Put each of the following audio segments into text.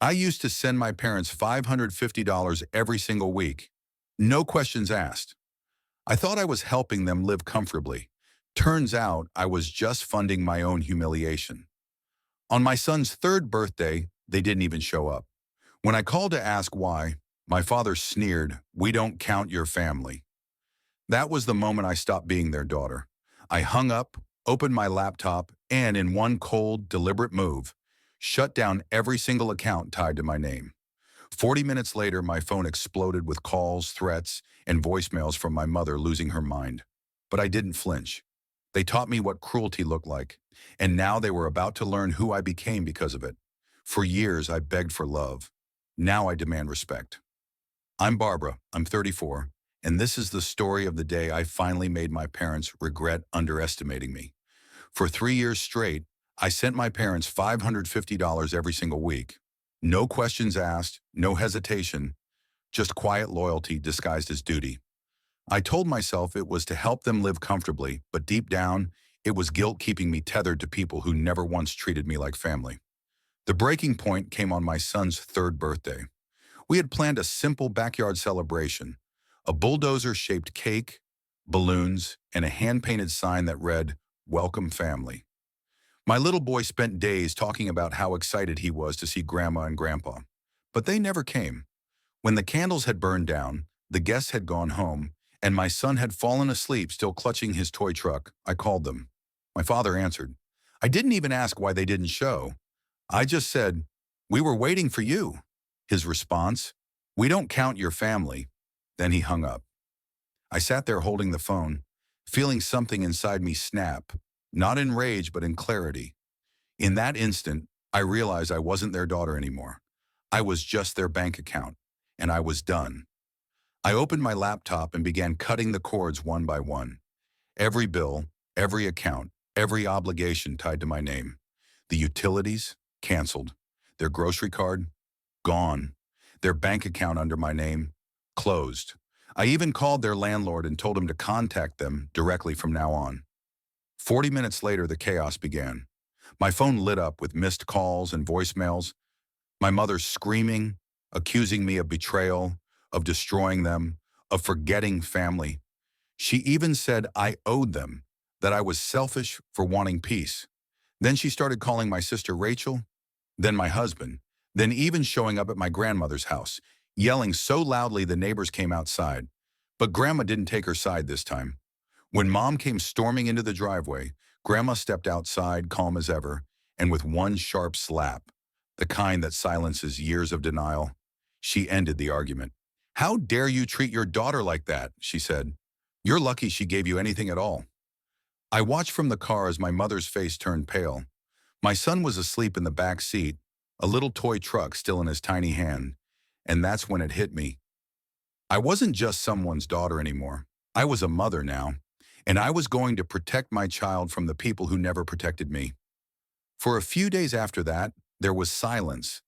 I used to send my parents $550 every single week. No questions asked. I thought I was helping them live comfortably. Turns out I was just funding my own humiliation. On my son's third birthday, they didn't even show up. When I called to ask why, my father sneered, "We don't count your family." That was the moment I stopped being their daughter. I hung up, opened my laptop, and in one cold, deliberate move, shut down every single account tied to my name. 40 minutes later, my phone exploded with calls, threats, and voicemails from my mother losing her mind. But I didn't flinch. They taught me what cruelty looked like, and now they were about to learn who I became because of it. For years, I begged for love. Now I demand respect. I'm Barbara, I'm 34, and this is the story of the day I finally made my parents regret underestimating me. For 3 years straight, I sent my parents $550 every single week. No questions asked, no hesitation, just quiet loyalty disguised as duty. I told myself it was to help them live comfortably, but deep down, it was guilt keeping me tethered to people who never once treated me like family. The breaking point came on my son's third birthday. We had planned a simple backyard celebration, a bulldozer-shaped cake, balloons, and a hand-painted sign that read, "Welcome Family." My little boy spent days talking about how excited he was to see Grandma and Grandpa. But they never came. When the candles had burned down, the guests had gone home, and my son had fallen asleep still clutching his toy truck, I called them. My father answered. I didn't even ask why they didn't show. I just said, "We were waiting for you." His response, "We don't count your family." Then he hung up. I sat there holding the phone, feeling something inside me snap, not in rage but in clarity. In that instant, I realized I wasn't their daughter anymore. I was just their bank account, and I was done. I opened my laptop and began cutting the cords one by one. Every bill, every account, every obligation tied to my name. The utilities, canceled. Their grocery card, gone. Their bank account under my name, closed. I even called their landlord and told him to contact them directly from now on. 40 minutes later, the chaos began. My phone lit up with missed calls and voicemails. My mother screaming, accusing me of betrayal, of destroying them, of forgetting family. She even said I owed them, that I was selfish for wanting peace. Then she started calling my sister Rachel, then my husband, then even showing up at my grandmother's house, yelling so loudly the neighbors came outside. But Grandma didn't take her side this time. When Mom came storming into the driveway, Grandma stepped outside, calm as ever, and with one sharp slap, the kind that silences years of denial, she ended the argument. "How dare you treat your daughter like that?" she said. "You're lucky she gave you anything at all." I watched from the car as my mother's face turned pale. My son was asleep in the back seat, a little toy truck still in his tiny hand, and that's when it hit me. I wasn't just someone's daughter anymore. I was a mother now, and I was going to protect my child from the people who never protected me. For a few days after that, there was silence,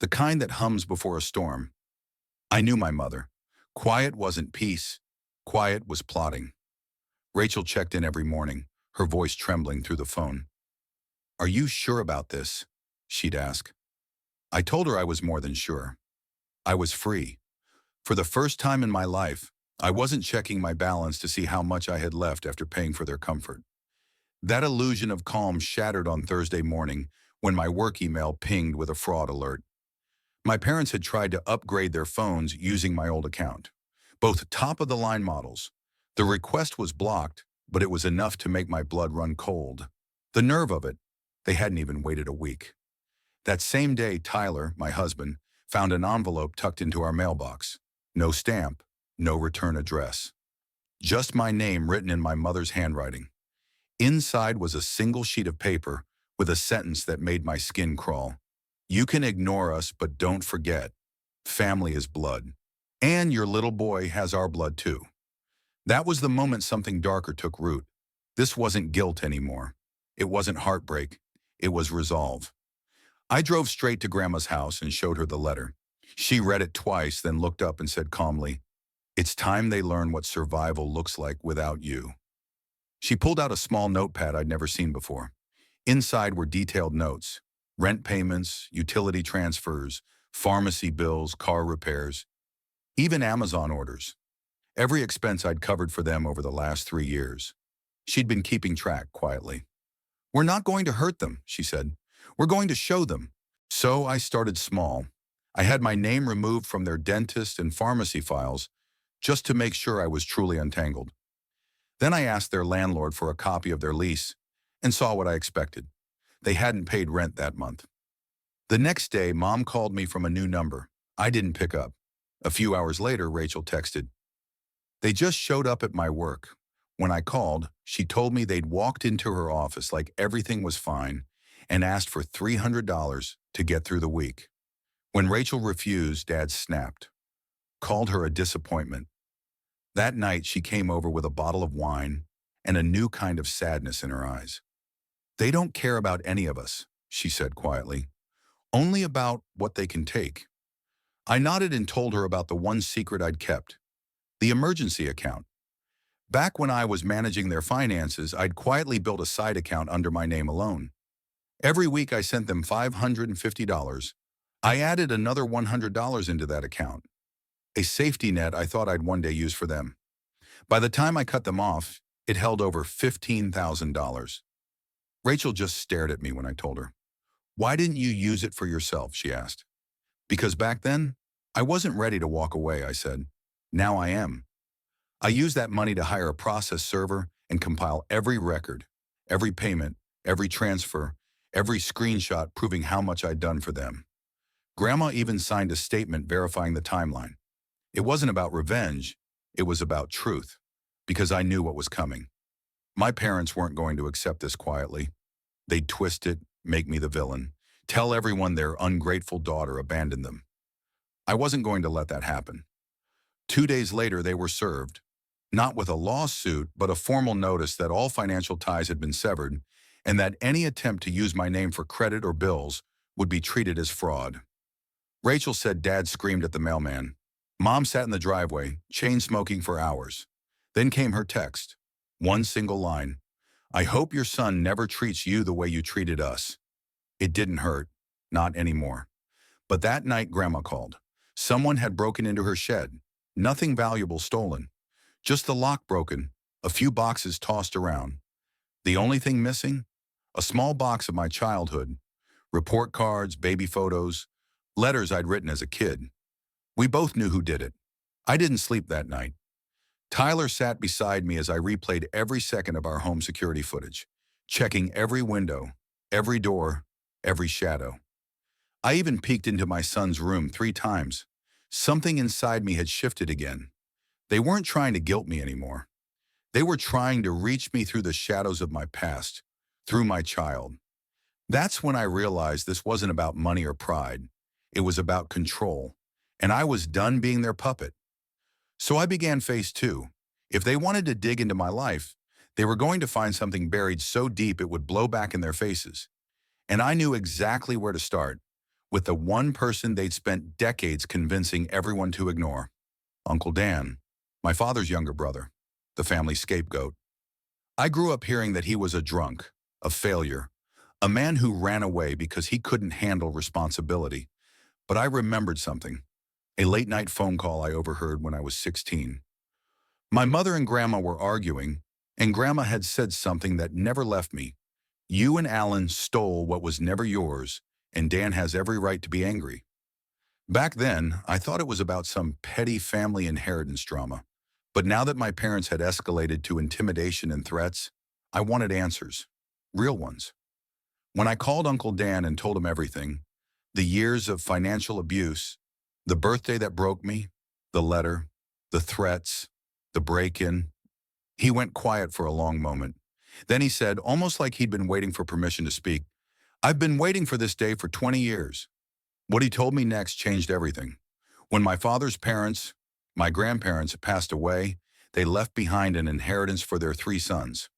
the kind that hums before a storm. I knew my mother. Quiet wasn't peace. Quiet was plotting. Rachel checked in every morning, her voice trembling through the phone. "Are you sure about this?" she'd ask. I told her I was more than sure. I was free. For the first time in my life, I wasn't checking my balance to see how much I had left after paying for their comfort. That illusion of calm shattered on Thursday morning when my work email pinged with a fraud alert. My parents had tried to upgrade their phones using my old account, both top-of-the-line models. The request was blocked, but it was enough to make my blood run cold. The nerve of it, they hadn't even waited a week. That same day, Tyler, my husband, found an envelope tucked into our mailbox. No stamp, no return address. Just my name written in my mother's handwriting. Inside was a single sheet of paper with a sentence that made my skin crawl. "You can ignore us, but don't forget. Family is blood. And your little boy has our blood too." That was the moment something darker took root. This wasn't guilt anymore. It wasn't heartbreak. It was resolve. I drove straight to Grandma's house and showed her the letter. She read it twice, then looked up and said calmly, "It's time they learn what survival looks like without you." She pulled out a small notepad I'd never seen before. Inside were detailed notes, rent payments, utility transfers, Pharmacy bills, car repairs, even Amazon orders. Every expense I'd covered for them over the last 3 years. She'd been keeping track quietly. "We're not going to hurt them," she said. "We're going to show them." So I started small. I had my name removed from their dentist and pharmacy files just to make sure I was truly untangled. Then I asked their landlord for a copy of their lease and saw what I expected. They hadn't paid rent that month. The next day, Mom called me from a new number. I didn't pick up. A few hours later, Rachel texted, "They just showed up at my work. When I called, she told me they'd walked into her office like everything was fine and asked for $300 to get through the week." When Rachel refused, Dad snapped, called her a disappointment. That night, she came over with a bottle of wine and a new kind of sadness in her eyes. "They don't care about any of us," she said quietly, "only about what they can take." I nodded and told her about the one secret I'd kept, the emergency account. Back when I was managing their finances, I'd quietly built a side account under my name alone. Every week I sent them $550. I added another $100 into that account, a safety net I thought I'd one day use for them. By the time I cut them off, it held over $15,000. Rachel just stared at me when I told her. "Why didn't you use it for yourself?" she asked. "Because back then, I wasn't ready to walk away," I said. "Now I am. I used that money to hire a process server and compile every record, every payment, every transfer, every screenshot proving how much I'd done for them. Grandma even signed a statement verifying the timeline. It wasn't about revenge, it was about truth, because I knew what was coming. My parents weren't going to accept this quietly. They'd twist it, make me the villain, tell everyone their ungrateful daughter abandoned them. I wasn't going to let that happen. 2 days later, they were served, not with a lawsuit, but a formal notice that all financial ties had been severed and that any attempt to use my name for credit or bills would be treated as fraud. Rachel said Dad screamed at the mailman. Mom sat in the driveway, chain smoking for hours. Then came her text. One single line. "I hope your son never treats you the way you treated us." It didn't hurt. Not anymore. But that night, Grandma called. Someone had broken into her shed. Nothing valuable stolen. Just the lock broken, a few boxes tossed around. The only thing missing? A small box of my childhood. Report cards, baby photos, letters I'd written as a kid. We both knew who did it. I didn't sleep that night. Tyler sat beside me as I replayed every second of our home security footage, checking every window, every door, every shadow. I even peeked into my son's room 3 times. Something inside me had shifted again. They weren't trying to guilt me anymore. They were trying to reach me through the shadows of my past, through my child. That's when I realized this wasn't about money or pride. It was about control, and I was done being their puppet. So I began phase 2. If they wanted to dig into my life, they were going to find something buried so deep it would blow back in their faces. And I knew exactly where to start, with the one person they'd spent decades convincing everyone to ignore. Uncle Dan, my father's younger brother, the family scapegoat. I grew up hearing that he was a drunk, a failure, a man who ran away because he couldn't handle responsibility. But I remembered something, a late-night phone call I overheard when I was 16. My mother and Grandma were arguing, and Grandma had said something that never left me. "You and Alan stole what was never yours, and Dan has every right to be angry." Back then, I thought it was about some petty family inheritance drama. But now that my parents had escalated to intimidation and threats, I wanted answers, real ones. When I called Uncle Dan and told him everything, the years of financial abuse, the birthday that broke me, the letter, the threats, the break-in, he went quiet for a long moment. Then he said, almost like he'd been waiting for permission to speak, "I've been waiting for this day for 20 years. What he told me next changed everything. When my father's parents, my grandparents, passed away, they left behind an inheritance for their 3 sons.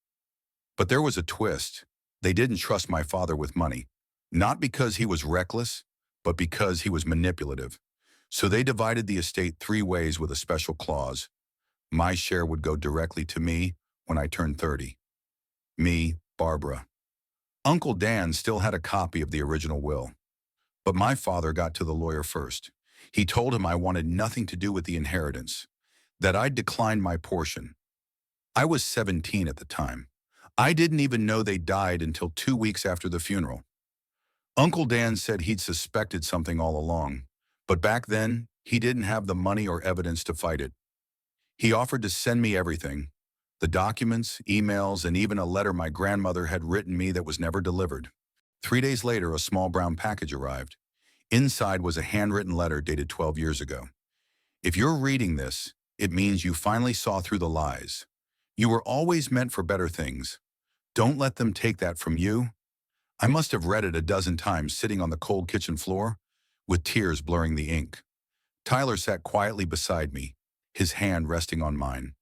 But there was a twist. They didn't trust my father with money, not because he was reckless, but because he was manipulative. So they divided the estate 3 ways with a special clause. My share would go directly to me when I turned 30. Me, Barbara. Uncle Dan still had a copy of the original will. But my father got to the lawyer first. He told him I wanted nothing to do with the inheritance, that I'd declined my portion. I was 17 at the time. I didn't even know they died until 2 weeks after the funeral. Uncle Dan said he'd suspected something all along, but back then, he didn't have the money or evidence to fight it. He offered to send me everything, the documents, emails, and even a letter my grandmother had written me that was never delivered. 3 days later, a small brown package arrived. Inside was a handwritten letter dated 12 years ago. If you're reading this, it means you finally saw through the lies. You were always meant for better things. Don't let them take that from you. I must have read it a dozen times sitting on the cold kitchen floor, with tears blurring the ink. Tyler sat quietly beside me, his hand resting on mine.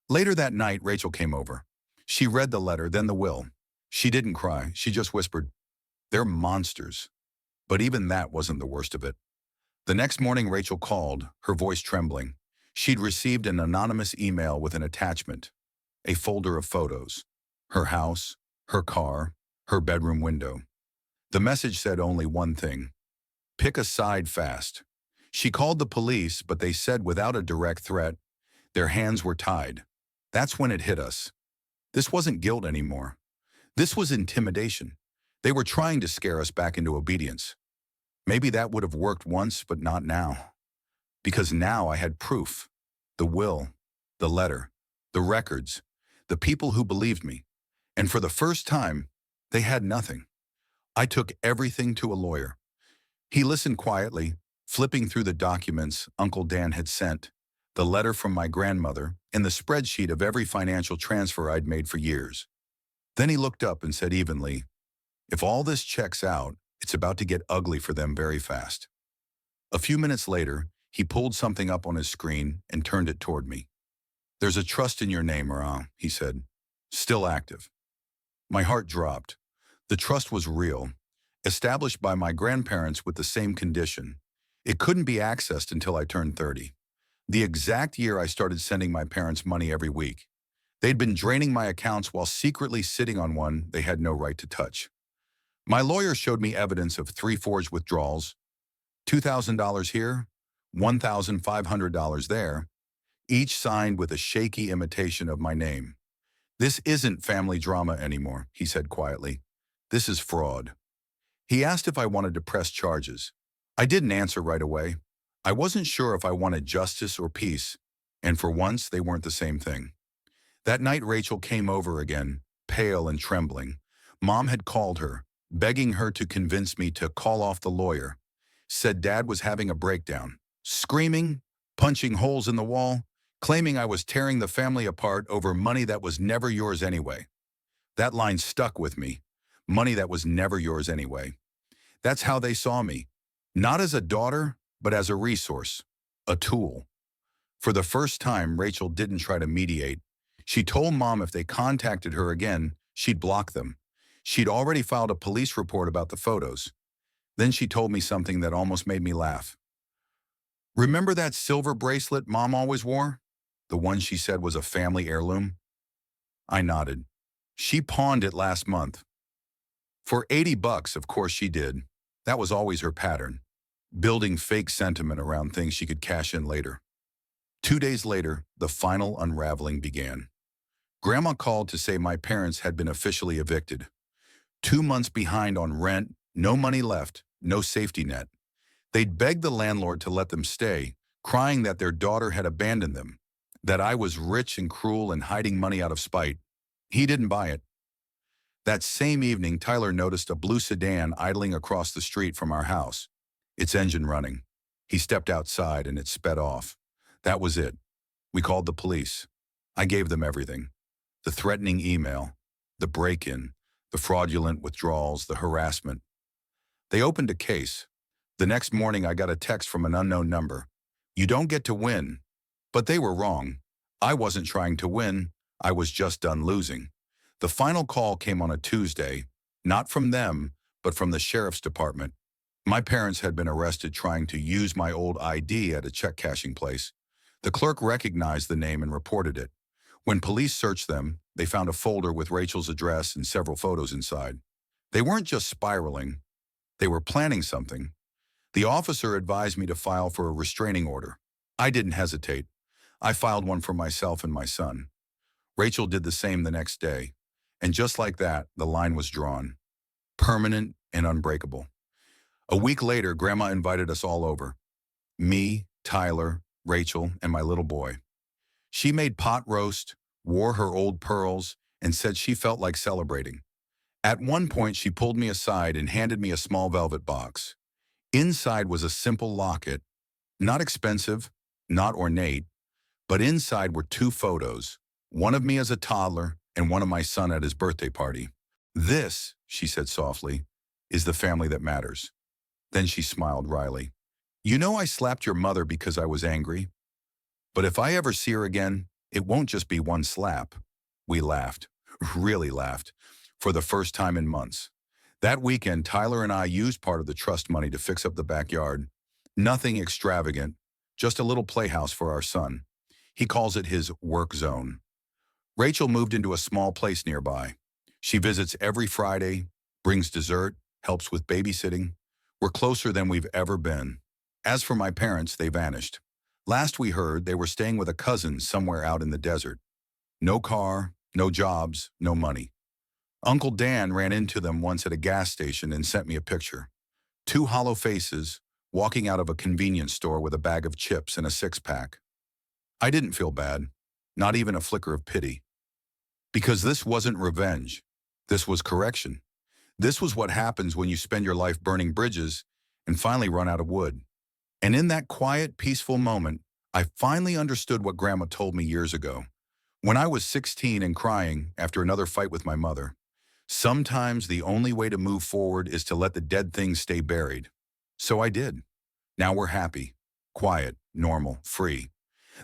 Later that night, Rachel came over. She read the letter, then the will. She didn't cry. She just whispered, "They're monsters." But even that wasn't the worst of it. The next morning, Rachel called, her voice trembling. She'd received an anonymous email with an attachment, a folder of photos. Her house, her car, her bedroom window. The message said only one thing: pick a side fast. She called the police, but they said without a direct threat, their hands were tied. That's when it hit us. This wasn't guilt anymore. This was intimidation. They were trying to scare us back into obedience. Maybe that would have worked once, but not now. Because now I had proof. The will, the letter, the records, the people who believed me. And for the first time, they had nothing. I took everything to a lawyer. He listened quietly, flipping through the documents Uncle Dan had sent, the letter from my grandmother, and the spreadsheet of every financial transfer I'd made for years. Then he looked up and said evenly, "If all this checks out, it's about to get ugly for them very fast." A few minutes later, he pulled something up on his screen and turned it toward me. "There's a trust in your name, Moran," he said. "Still active." My heart dropped. The trust was real, established by my grandparents with the same condition. It couldn't be accessed until I turned 30. The exact year I started sending my parents money every week. They'd been draining my accounts while secretly sitting on one they had no right to touch. My lawyer showed me evidence of 3 forged withdrawals, $2,000 here, $1,500 there, each signed with a shaky imitation of my name. "This isn't family drama anymore," he said quietly. "This is fraud." He asked if I wanted to press charges. I didn't answer right away. I wasn't sure if I wanted justice or peace, and for once they weren't the same thing. That night Rachel came over again, pale and trembling. Mom had called her, begging her to convince me to call off the lawyer. Said Dad was having a breakdown, screaming, punching holes in the wall, claiming I was tearing the family apart over money that was never yours anyway. That line stuck with me. Money that was never yours anyway. That's how they saw me. Not as a daughter, but as a resource, a tool. For the first time, Rachel didn't try to mediate. She told Mom if they contacted her again, she'd block them. She'd already filed a police report about the photos. Then she told me something that almost made me laugh. "Remember that silver bracelet Mom always wore? The one she said was a family heirloom?" I nodded. "She pawned it last month." For $80, of course she did. That was always her pattern, building fake sentiment around things she could cash in later. 2 days later, the final unraveling began. Grandma called to say my parents had been officially evicted. 2 months behind on rent, no money left, no safety net. They'd begged the landlord to let them stay, crying that their daughter had abandoned them, that I was rich and cruel and hiding money out of spite. He didn't buy it. That same evening, Tyler noticed a blue sedan idling across the street from our house, its engine running. He stepped outside and it sped off. That was it. We called the police. I gave them everything. The threatening email, the break-in, the fraudulent withdrawals, the harassment. They opened a case. The next morning, I got a text from an unknown number. "You don't get to win." But they were wrong. I wasn't trying to win. I was just done losing. The final call came on a Tuesday, not from them, but from the sheriff's department. My parents had been arrested trying to use my old ID at a check cashing place. The clerk recognized the name and reported it. When police searched them, they found a folder with Rachel's address and several photos inside. They weren't just spiraling. They were planning something, The officer advised me to file for a restraining order. I didn't hesitate. I filed one for myself and my son. Rachel did the same the next day. And just like that, the line was drawn. Permanent and unbreakable. A week later, Grandma invited us all over. Me, Tyler, Rachel, and my little boy. She made pot roast, wore her old pearls, and said she felt like celebrating. At one point, she pulled me aside and handed me a small velvet box. Inside was a simple locket, not expensive, not ornate, but inside were two photos, one of me as a toddler and one of my son at his birthday party. This, she said softly, is the family that matters. Then she smiled wryly. You know I slapped your mother because I was angry, but if I ever see her again, it won't just be one slap. We laughed, really laughed, for the first time in months. That weekend, Tyler and I used part of the trust money to fix up the backyard. Nothing extravagant, just a little playhouse for our son. He calls it his work zone. Rachel moved into a small place nearby. She visits every Friday, brings dessert, helps with babysitting. We're closer than we've ever been. As for my parents, they vanished. Last we heard, they were staying with a cousin somewhere out in the desert. No car, no jobs, no money. Uncle Dan ran into them once at a gas station and sent me a picture. Two hollow faces, walking out of a convenience store with a bag of chips and a six-pack. I didn't feel bad, not even a flicker of pity. Because this wasn't revenge. This was correction. This was what happens when you spend your life burning bridges and finally run out of wood. And in that quiet, peaceful moment, I finally understood what Grandma told me years ago. When I was 16 and crying after another fight with my mother, sometimes the only way to move forward is to let the dead things stay buried. So I did. Now we're happy, quiet, normal, free.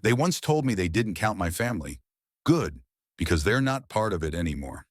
They once told me they didn't count my family. Good, because they're not part of it anymore.